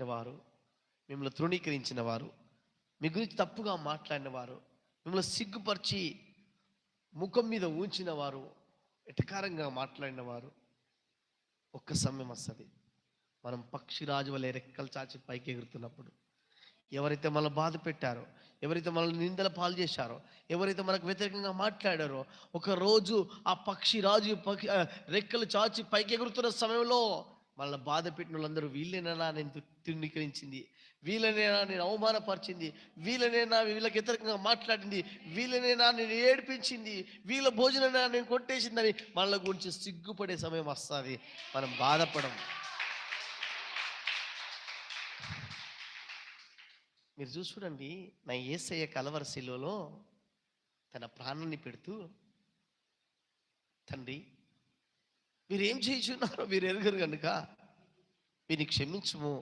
పెట్టిన వారు, మిమ్మల్ని తృణీకరించిన వారు, మీ గురించి తప్పుగా మాట్లాడిన వారు, మిమ్మల్ని సిగ్గుపరిచి ముఖం మీద ఉంచిన వారు, ఎటకారంగా మాట్లాడిన వారు, ఒక్క సమయం వస్తుంది మనం పక్షిరాజు వలె రెక్కలు చాచి పైకి ఎగురుతున్నప్పుడు. ఎవరైతే మనల్ని బాధ పెట్టారో, ఎవరైతే మనల్ని నిందల పాలు చేశారో, ఎవరైతే మనకు వ్యతిరేకంగా మాట్లాడారో, ఒకరోజు ఆ పక్షిరాజు రెక్కలు చాచి పైకి ఎగురుతున్న సమయంలో మనల్ని బాధ పెట్టిన వాళ్ళందరూ, వీళ్ళనేనా నేను తృణీకరించింది, వీళ్ళనేనా నేను అవమానపరిచింది, వీళ్ళనేనా వీళ్ళకి వ్యతిరేకంగా మాట్లాడింది, వీళ్ళనేనా నేను ఏడిపించింది, వీళ్ళ భోజనైనా నేను కొట్టేసిందని మనల గురించి సిగ్గుపడే సమయం వస్తుంది. మనం బాధపడం. మీరు చూసి చూడండి, నా యేసయ్య కలవరి శిలువలో తన ప్రాణాన్ని పెడుతూ, తండ్రి వీరేం చేయుచున్నారో వీరు ఎరుగరు కనుక వీరిని క్షమించుము